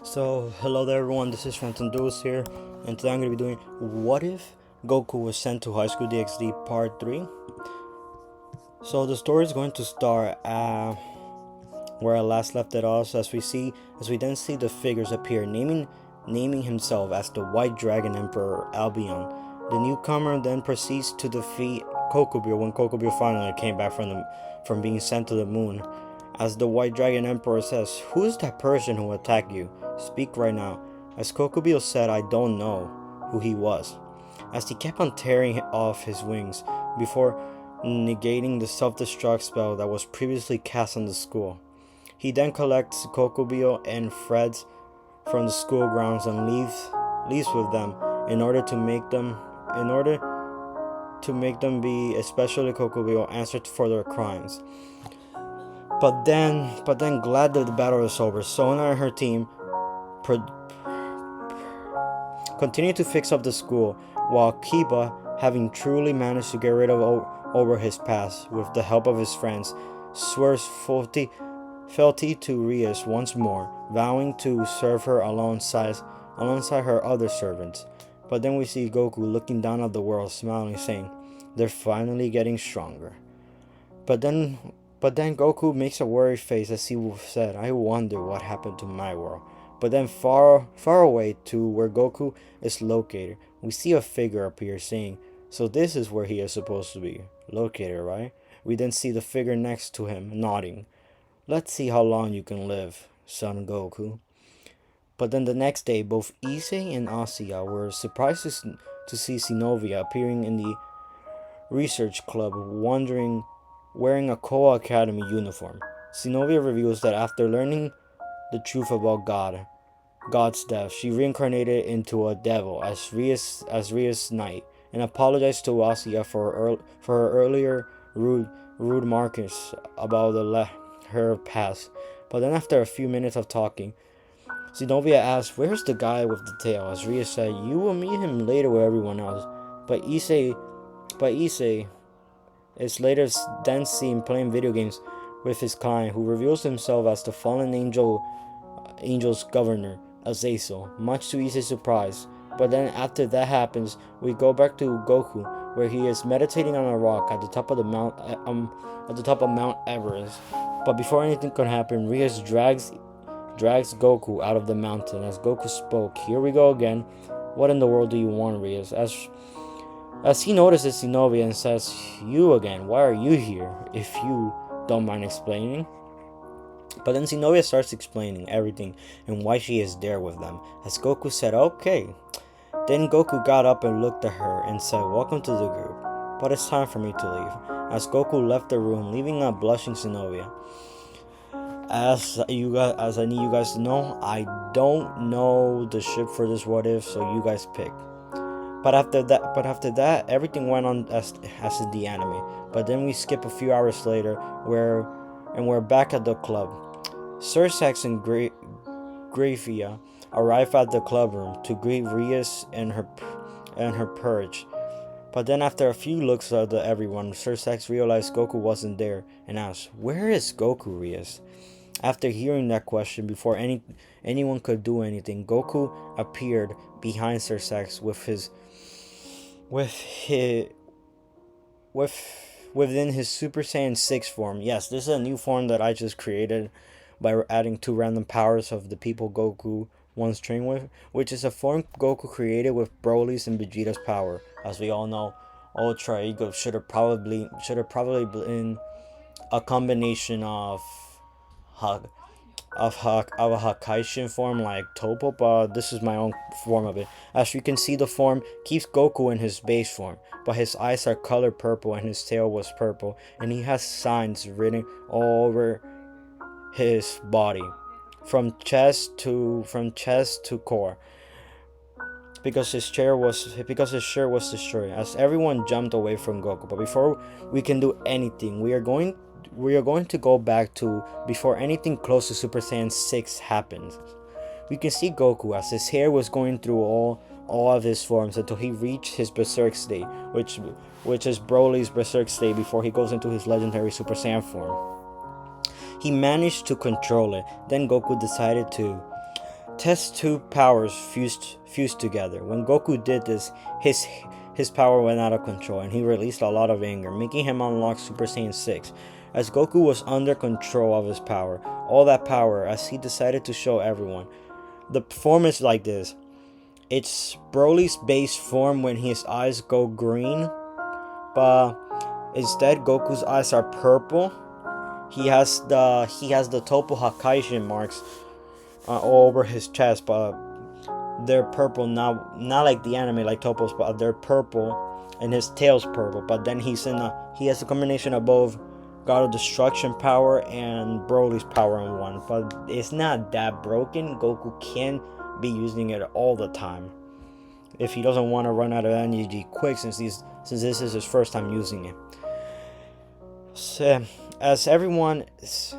So, hello there everyone, this is Phantom Duels here, and today I'm going to be doing What If Goku Was Sent to High School DxD Part 3. So, the story is going to start where I last left it off, as we then see the figures appear, naming himself as the White Dragon Emperor Albion. The newcomer then proceeds to defeat Kokubio when Kokubio finally came back from being sent to the moon. As the White Dragon Emperor says, "Who is that person who attacked you? Speak right now." As Kokubio said, "I don't know who he was," as he kept on tearing off his wings before negating the self-destruct spell that was previously cast on the school. He then collects Kokubio and Fred's from the school grounds and leaves with them in order to make them be, especially Kokubio, answered for their crimes. But then, glad that the battle is over, Sona and her team pro- continue to fix up the school, while Kiba, having truly managed to get rid of over his past with the help of his friends, swears fealty to Rias once more, vowing to serve her alongside her other servants. But then we see Goku looking down at the world, smiling, saying, "They're finally getting stronger." But then but then Goku makes a worried face as he said, "I wonder what happened to my world." But then far away to where Goku is located, we see a figure appear saying, "So this is where he is supposed to be located, right?" We then see the figure next to him nodding. "Let's see how long you can live, son Goku." But then the next day, both Issei and Asiya were surprised to see Sinovia appearing in the research club, wearing a Koa Academy uniform. Sinovia reveals that after learning the truth about God's death, she reincarnated into a devil as Ria's knight, and apologized to Asiya for her earlier rude remarks about her past. But then, after a few minutes of talking, Zenobia asks, "Where's the guy with the tail?" As Ria said, "You will meet him later with everyone else." But Issei is later then seen playing video games with his client, who reveals himself as the fallen angel's governor, Azazel, much to Issei's surprise. But then after that happens, we go back to Goku, where he is meditating on a rock at the top of Mount Everest. But before anything can happen, Rias drags Goku out of the mountain. As Goku spoke, "Here we go again. What in the world do you want, Rias?" As he notices Zenobia and says, "You again, why are you here? If you don't mind explaining." But then Zenobia starts explaining everything and why she is there with them. As Goku said, "Okay." Then Goku got up and looked at her and said, "Welcome to the group. But it's time for me to leave." As Goku left the room, leaving a blushing Zenobia. As I need you guys to know, I don't know the ship for this what if, so you guys pick. But after that, everything went on as in the anime. But then we skip a few hours later, we're back at the club. Sir Sax and Grafia arrive at the clubroom to greet Rias and her purge. But then after a few looks at everyone, Sir Sax realized Goku wasn't there and asked, "Where is Goku, Rias?" After hearing that question, before anyone could do anything, Goku appeared behind Sir Sax with his with within his Super Saiyan 6 form. Yes, this is a new form that I just created by adding two random powers of the people Goku once trained with, which is a form Goku created with Broly's and Vegeta's power. As we all know, Ultra Ego should have probably been a combination Hug of a Hakaishin form like Topo, but this is my own form of it. As you can see, the form keeps Goku in his base form, but his eyes are colored purple and his tail was purple, and he has signs written all over his body, from chest to core, because his shirt was destroyed. As everyone jumped away from Goku, but before we can do anything, we are going to go back to before anything close to Super Saiyan 6 happens. We can see Goku as his hair was going through all of his forms until he reached his Berserk state, which is Broly's Berserk state before he goes into his legendary Super Saiyan form. He managed to control it. Then Goku decided Test two powers fused together. When Goku did this, his power went out of control and he released a lot of anger, making him unlock Super Saiyan 6. As Goku was under control of his power, all that power, as he decided to show everyone. The form is like this. It's Broly's base form when his eyes go green, but instead Goku's eyes are purple. He has the Topo Hakaishin marks all over his chest, but they're purple, not like the anime like Topos, but they're purple, and his tail's purple. But then he has a combination of both God of Destruction power and Broly's power in one. But it's not that broken. Goku can be using it all the time if he doesn't want to run out of energy quick, since this is his first time using it. So, as everyone, this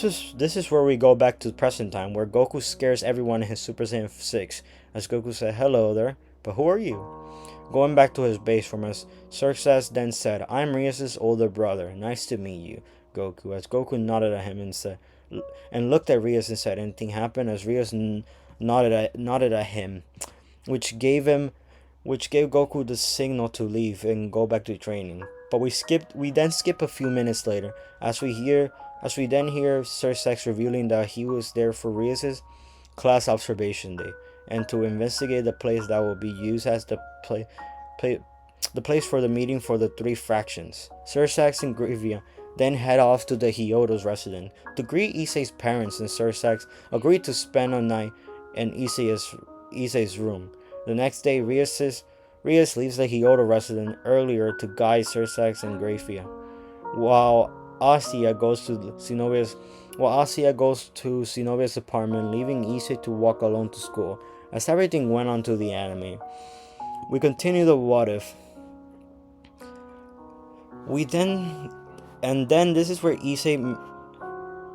is where we go back to present time, where Goku scares everyone in his Super Saiyan 6. As Goku said, "Hello there, but who are you?" Going back to his base form, as Xerxes then said, "I'm Rios' older brother. Nice to meet you, Goku." As Goku nodded at him and looked at Rios and said, "Anything happened?" As Rios nodded at him, which gave Goku the signal to leave and go back to training. But we then skip a few minutes later, as we then hear Xerxes revealing that he was there for Rios' class observation day, and to investigate the place that will be used as the place for the meeting for the three fractions. Xerxes and Grievia then head off to the Hyodo's residence to greet Issei's parents, and Xerxes agreed to spend a night in Issei's room. The next day, Rios leaves the Hyodo residence earlier to guide Xerxes and Grievia, while Asia goes to Xenobia's apartment, leaving Issei to walk alone to school. As everything went on to the anime, we continue the what if. Then this is where Issei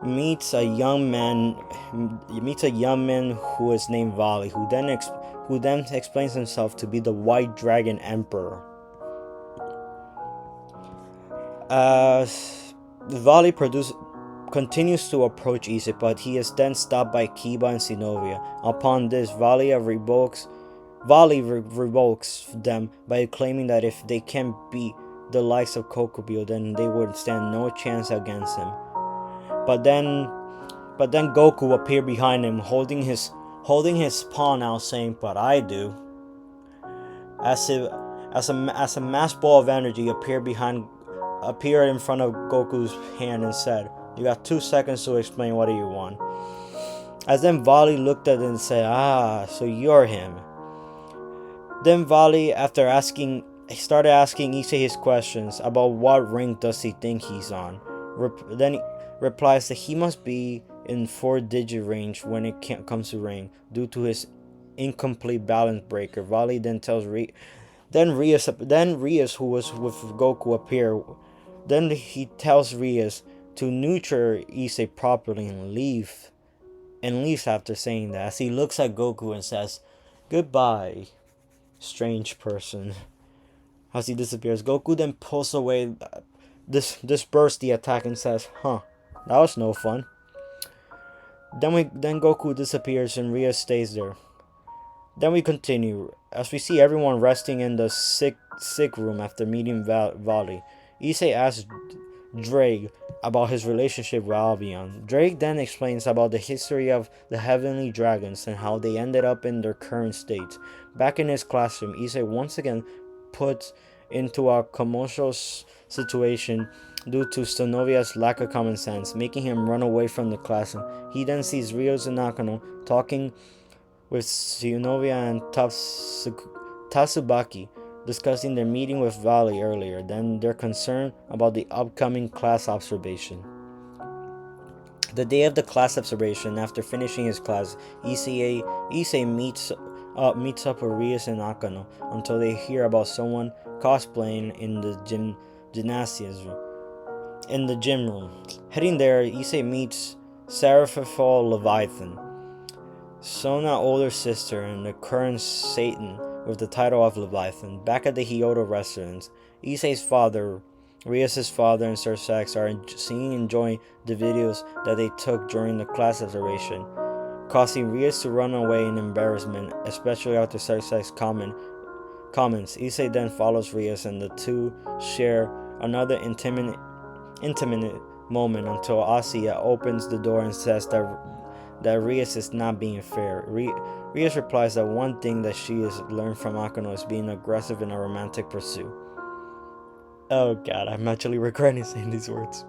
meets a young man who is named Vali, who then explains himself to be the White Dragon Emperor. Vali continues to approach Issei, but he is then stopped by Kiba and Zenobia. Upon this, Vali revokes them by claiming that if they can beat the likes of Kokubio, then they would stand no chance against him. But then Goku appeared behind him, holding his pawn out, saying, "But I do." As a mass ball of energy appeared in front of Goku's hand and said, "You got 2 seconds to explain what you want." As then Vali looked at it and said, "Ah, so you're him." Then Vali, started asking Issei his questions about what rank does he think he's on. Then he replies that he must be in 4-digit range when it comes to rank, due to his incomplete balance breaker. Vali then tells Rios, who was with Goku, appear. Then he tells Rios to nurture Issei properly and leaves after saying that, as he looks at Goku and says, "Goodbye, strange person." As he disappears, Goku then pulls away, disperses the attack and says, "Huh, that was no fun." Then Goku disappears and Rios stays there. Then we continue, as we see everyone resting in the sick room after meeting Vali. Issei asks Drake about his relationship with Albion. Drake then explains about the history of the Heavenly Dragons and how they ended up in their current state. Back in his classroom, Issei once again puts into a commercial situation due to Sonovia's lack of common sense, making him run away from the classroom. He then sees Rios and Nakano talking with Sonovia and Tatsubaki, discussing their meeting with Vali earlier. Then they're concerned about the upcoming class observation. The day of the class observation, after finishing his class, Issei meets up with Rios and Nakano until they hear about someone cosplaying in the gym room. Heading there, Issei meets Seraphifal Leviathan, Sona's older sister and the current Satan with the title of Leviathan. Back at the Hyodo residence, Issei's father, Rios' father, and Xerxes are enjoying the videos that they took during the class observation. causing Rias to run away in embarrassment, especially after Cersei's comments. Issei then follows Rias, and the two share another intimate moment until Asya opens the door and says that Rias is not being fair. Rias replies that one thing that she has learned from Akano is being aggressive in a romantic pursuit. Oh god, I'm actually regretting saying these words.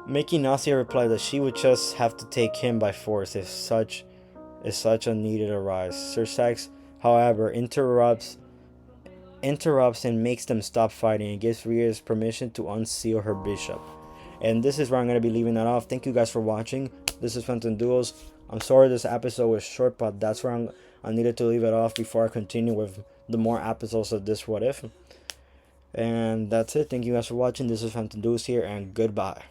Making Asya reply that she would just have to take him by force if such a need arise. Sir Sax, however, interrupts and makes them stop fighting and gives Rias permission to unseal her bishop. And this is where I'm going to be leaving that off. Thank you guys for watching. This is Phantom Duels. I'm sorry this episode was short, but that's where I needed to leave it off before I continue with the more episodes of this What If. And that's it. Thank you guys for watching. This is Phantom Duels here, and goodbye.